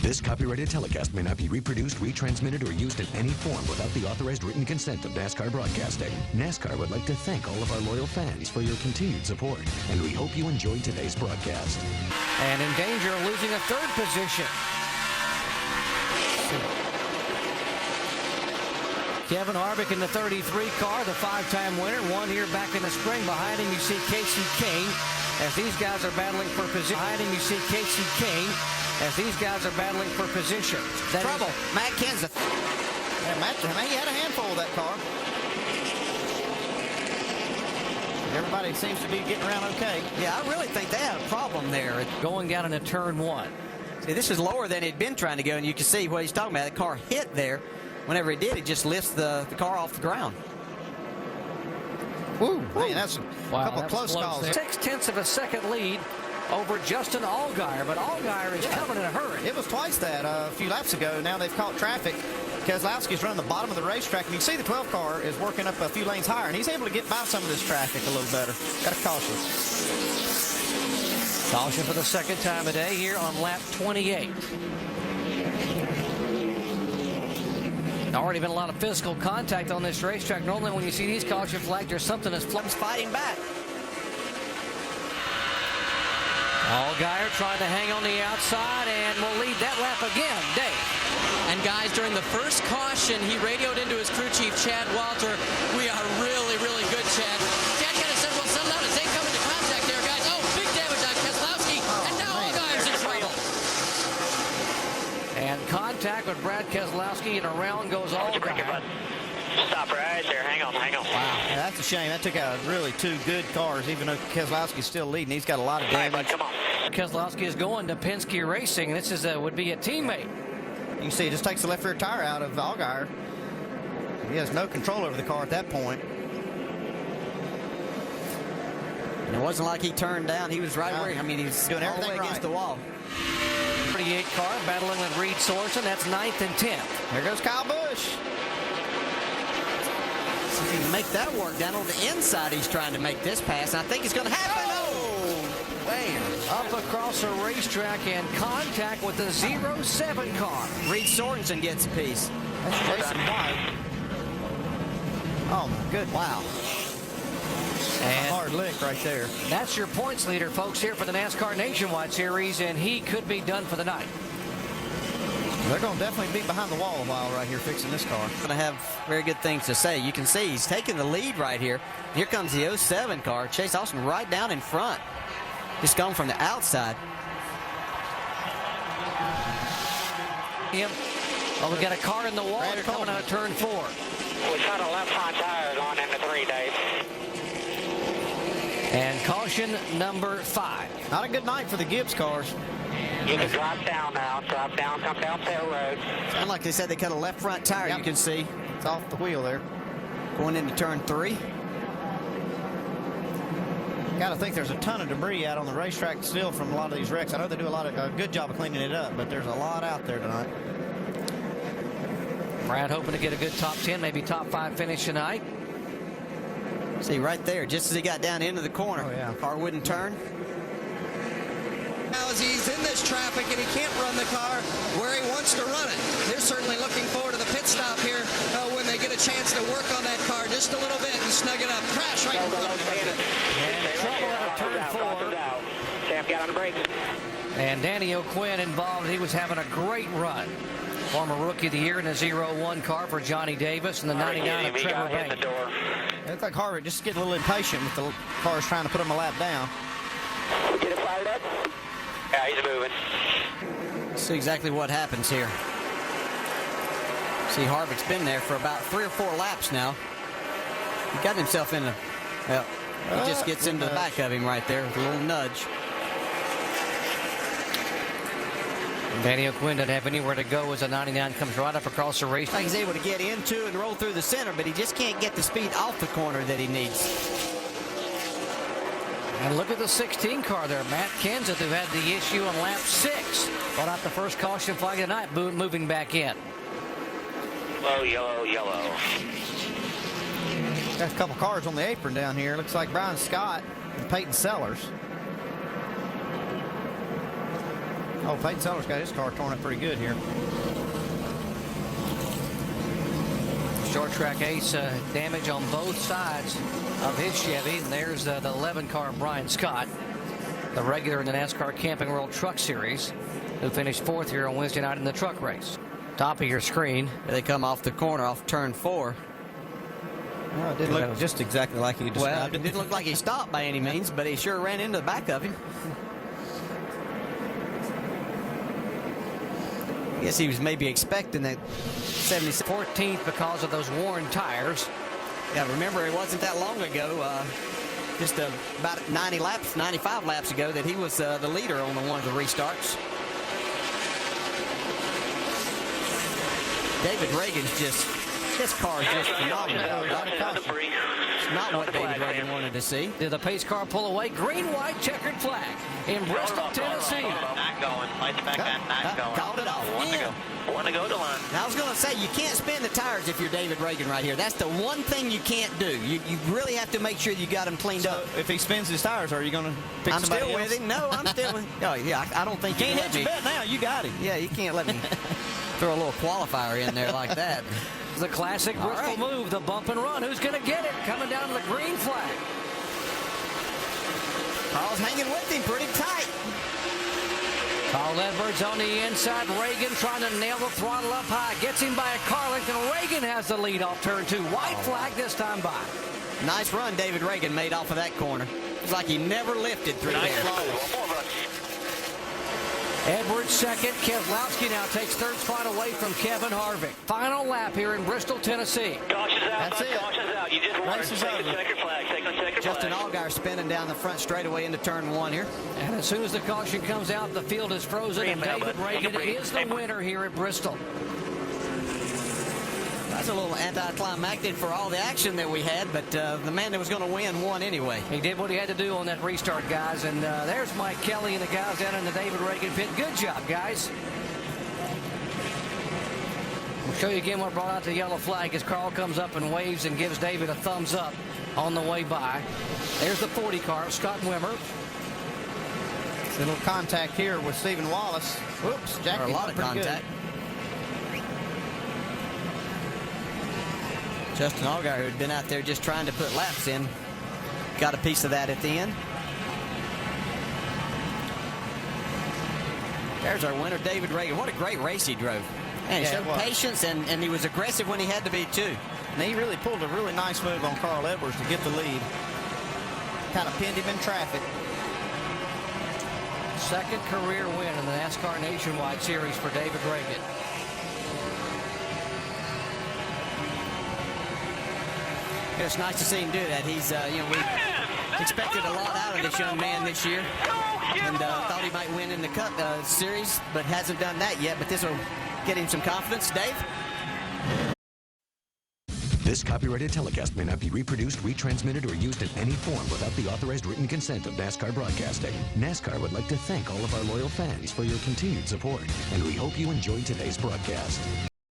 This copyrighted telecast may not be reproduced, retransmitted, or used in any form without the authorized written consent of NASCAR Broadcasting. NASCAR would like to thank all of our loyal fans for your continued support, and we hope you enjoyed today's broadcast. And in danger of losing a third position. Kevin Harvick in the 33 car, the 5-time winner, 1 year back in the spring. Behind him, you see Casey Kane as these guys are battling for position. Behind him, you see Casey Kane as these guys are battling for position. Trouble. Matt Kenseth. Yeah, Matt, he had a handful of that car. Everybody seems to be getting around okay. Yeah, I really think they had a problem there. Going down into turn 1. See, this is lower than he'd been trying to go, and you can see what he's talking about. The car hit there. Whenever he did, it just lifts the car off the ground. Woo, man, that's a couple of close calls. 0.6 of a second lead over Justin Allgaier, but Allgaier is coming in a hurry. It was twice that a few laps ago. Now they've caught traffic. Keselowski's running the bottom of the racetrack, and you can see the 12 car is working up a few lanes higher, and he's able to get by some of this traffic a little better. Got to caution. Caution for the second time today here on lap 28. Already been a lot of physical contact on this racetrack. Normally when you see these caution flags, there's something that's fighting back. Allgaier trying to hang on the outside and will lead that lap again. Dave. And guys, during the first caution, he radioed into his crew chief, Chad Walter. We are really, really good, Chad. Chad kind of said, well, settle down as they come into contact there, guys. Oh, big damage on Keselowski. And now Allgaier's in trouble. And contact with Brad Keselowski, and around goes Allgaier. Stop right there. Hang on. Wow, yeah, that's a shame. That took out really 2 good cars, even though Keselowski's still leading. He's got a lot of damage. Right, come on. Keselowski is going to Penske Racing. This is would be a teammate. You can see it just takes the left rear tire out of Allgaier. He has no control over the car at that point. And it wasn't like he turned down. He was right where he was doing everything all the way against the wall. 38 car battling with Reed Sorensen. That's 9th and 10th. There goes Kyle Busch. See if he can make that work. Down on the inside, he's trying to make this pass. And I think it's going to happen. Oh, man. Up across the racetrack and contact with the 07 car. Reed Sorensen gets a piece. That's Jason White. Oh, my good. Wow. And a hard lick right there. That's your points leader, folks, here for the NASCAR Nationwide Series, and he could be done for the night. They're going to definitely be behind the wall a while right here fixing this car. Going to have very good things to say. You can see he's taking the lead right here. Here comes the 07 car. Chase Austin right down in front. Just going from the outside. Well, we got a car in the wall. They're coming out of turn 4. We got a left front tire going into 3, Dave. And caution number 5. Not a good night for the Gibbs cars. You can drop down now. Drop down, come down Tail Road. Sound like they said they cut a left front tire. Yep. You can see. It's off the wheel there. Going into turn 3. Got to think there's a ton of debris out on the racetrack still from a lot of these wrecks. I know they do a good job of cleaning it up, but there's a lot out there tonight. Brad hoping to get a good top 10, maybe top 5 finish tonight. See right there, just as he got down into the corner. Oh, yeah. Car wouldn't turn. Now as he's in this traffic and he can't run the car where he wants to run it. They're certainly looking forward to the pit stop here when they get a chance to work on that car just a little bit and snug it up. Crash right in front of him. And trouble out of turn 4. Sam got on the brakes. And Danny O'Quinn involved. He was having a great run. Former Rookie of the Year in the 01 car for Johnny Davis and the 99 of Trevor Bank. It looks like Harvick just getting a little impatient with the cars trying to put him a lap down. Get it fired up? Yeah, he's moving. See exactly what happens here. See, Harvick's been there for about 3 or 4 laps now. He got himself in a... Well, he just gets into the back of him right there with a little nudge. Danny O'Quinn doesn't have anywhere to go as the 99 comes right up across the race. He's able to get into and roll through the center, but he just can't get the speed off the corner that he needs. And look at the 16 car there. Matt Kenseth, who had the issue on lap 6. Brought out the first caution flag tonight, moving back in. Yellow. Got a couple cars on the apron down here. Looks like Brian Scott and Peyton Sellers. Oh, Peyton Seller's got his car torn up pretty good here. Short track ace damage on both sides of his Chevy. And there's the 11 car of Brian Scott, the regular in the NASCAR Camping World Truck Series, who finished 4th here on Wednesday night in the truck race. Top of your screen. They come off the corner off turn 4. Well, it didn't look just exactly like he described Well, it didn't look like he stopped by any means, but he sure ran into the back of him. I guess he was maybe expecting that 14th because of those worn tires. Yeah, remember, it wasn't that long ago, just about 95 laps ago, that he was the leader on one of the restarts. David Reagan's his car is just phenomenal. It's not what David Reagan wanted to see. Did the pace car pull away? Green, white, checkered flag in Bristol, Tennessee. Not going. Lights back on, not going. Called it off. One to go to line. I was going to say, you can't spin the tires if you're David Reagan right here. That's the one thing you can't do. You really have to make sure you got them cleaned up. If he spins his tires, are you going to pick I'm somebody still else? with him. No, I'm still with him. Oh, yeah, I don't think you Can't can hit your bet now. You got him. Yeah, you can't let me throw a little qualifier in there like that. The classic Bristol move, the bump and run. Who's going to get it? Coming down to the green flag. Carl's hanging with him pretty tight. Carl Edwards on the inside. Reagan trying to nail the throttle up high. Gets him by a car length, and Reagan has the lead off turn 2. White flag this time by. Nice run David Reagan made off of that corner. It's like he never lifted through there. Edwards second. Keselowski now takes third spot away from Kevin Harvick. Final lap here in Bristol, Tennessee. Caution's out. That's it. Caution's out. You just won. Race is Take over. the checker flag. Take the checker Justin flag. Allgaier spinning down the front straightaway into turn 1 here. And as soon as the caution comes out, the field is frozen, and David Reagan is the winner here at Bristol. That's a little anticlimactic for all the action that we had, but the man that was going to win won anyway. He did what he had to do on that restart, guys. And there's Mike Kelly and the guys down in the David Reagan pit. Good job, guys. We'll show you again what brought out the yellow flag as Carl comes up and waves and gives David a thumbs up on the way by. There's the 40 car, Scott Wimmer. A little contact here with Stephen Wallace. Whoops, Jackie. A lot of contact. Justin Allgaier, who had been out there just trying to put laps in, got a piece of that at the end. There's our winner, David Reagan. What a great race he drove. And he showed patience, and he was aggressive when he had to be, too. And he really pulled a really nice move on Carl Edwards to get the lead. Kind of pinned him in traffic. Second career win in the NASCAR Nationwide Series for David Reagan. It's nice to see him do that. He's, we expected a lot out of this young man this year, and thought he might win in the Cup Series, but hasn't done that yet. But this will get him some confidence. Dave? This copyrighted telecast may not be reproduced, retransmitted, or used in any form without the authorized written consent of NASCAR Broadcasting. NASCAR would like to thank all of our loyal fans for your continued support, and we hope you enjoyed today's broadcast.